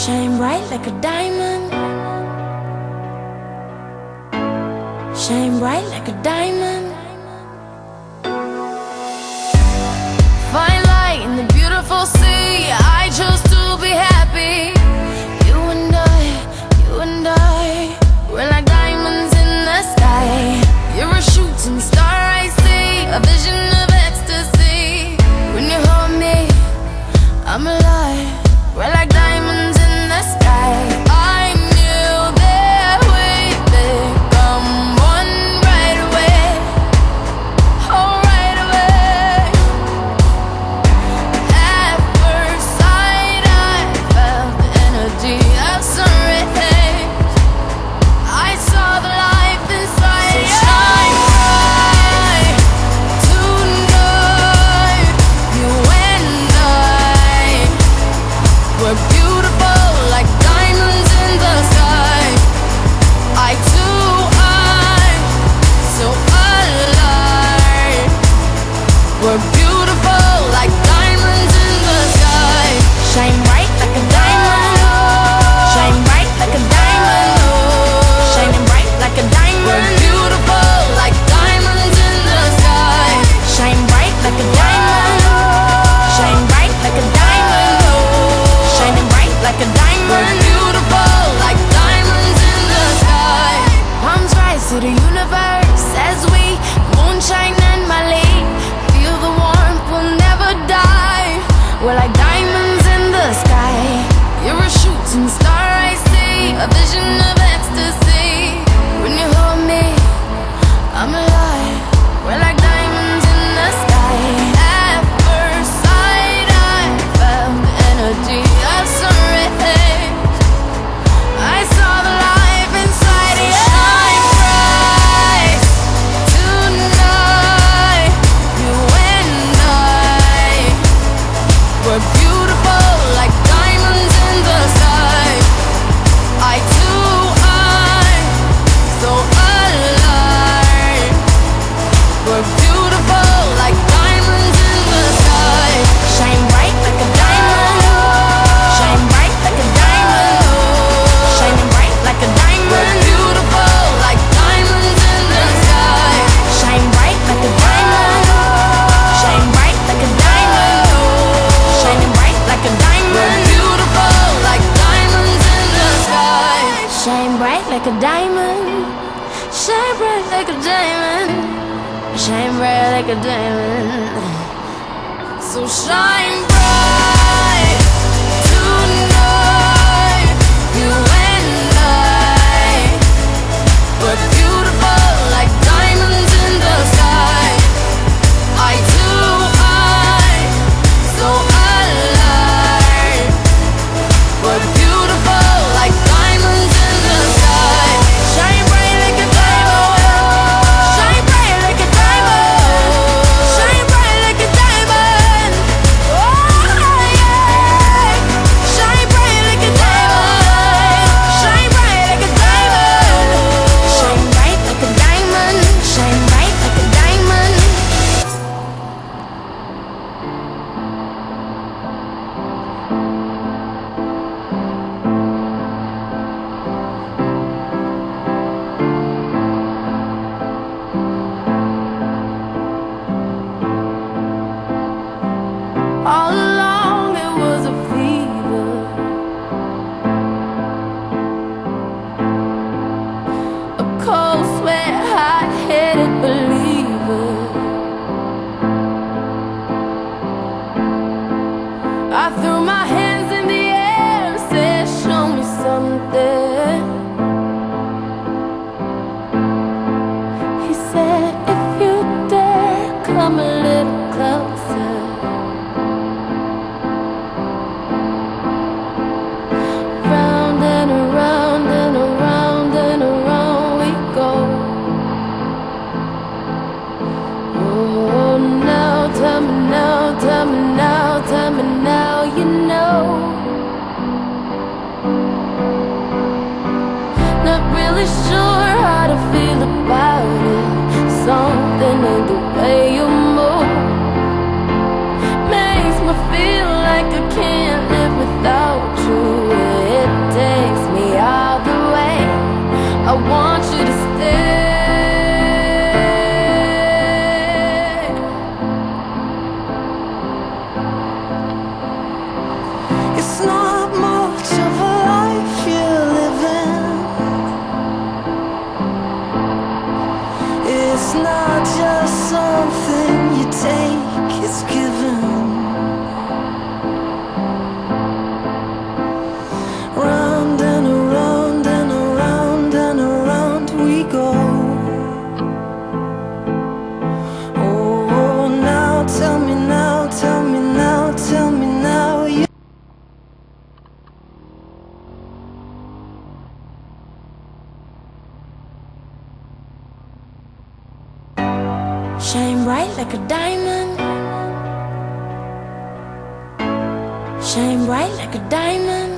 Shine bright like a diamond. Shine bright like a diamond. Fine light in the beautiful sea. I chose to be happy. You and I, we're like diamonds in the sky. You're a shooting star I see, a vision of ecstasy. When you hold me, I'm alive. We're like diamonds in the sky. I knew that we'd become one right away. Oh, right away. At first sight, I felt the energy of sun rays. I saw the life inside you. So shine bright tonight. You and I, we're beautiful like diamonds in the sky. Eye to eye, so alive. We're beautiful like diamonds in the sky. Shine bright like a diamond. Shine bright like a diamond. Shining bright like a diamond. We're beautiful like diamonds in the sky. Shine bright like a diamond. Shine bright like a diamond. Shining bright like a diamond. We're beautiful like diamonds in the sky. Palms rise to the universe as we moonshine and Mali. Feel the warmth, we'll never die. We're like diamonds in the sky. You're a shooting star I see, a vision of ecstasy. When you hold me, I'm alive. We're like diamonds in the sky. At first sight, I felt the energy of sun rays. I saw the life inside you. Shine bright tonight. You and I, we're beautiful like diamonds in the sky. Eye to eye, so alive. We're beautiful like diamonds in the sky. Shine bright like a diamond. Shine bright like a diamond. Shining bright like a diamond. We're beautiful like diamonds in the sky. Shine bright like a diamond. Shine bright like a diamond. Shining bright like a diamond. We're beautiful like diamonds in the sky. Shine bright like a diamond. Shine bright like a diamond. Shine bright like a diamond. So shine bright tonight. You and I, we're beautiful like diamonds in the sky. Eye to eye, so alive. We're beautiful like diamonds in the sky. Shine bright like a diamond. Shine bright like a diamond. Shine bright like a diamond. Oh yeah. Shine bright like a diamond. Shine bright like a diamond. Shine bright like a diamond. Shine bright like a diamond. All along it was a fever, a cold sweat, hot-headed believer. I threw my hands in the air and said, show me something. He said, if you dare, come a little closer. Round and around and around and around we go. Oh, now tell me now, tell me now, tell me now, you know. Not really sure how to feel about it. Something in the way you move makes me feel like I can't live without you. Yeah. I want you to stay. It's not much of a life you're living. It's not just something you take, it's given. Round and around and around and around we go. Oh, now tell me now, tell me now, tell me now you. Shine bright like a diamond. Shine bright like a diamond.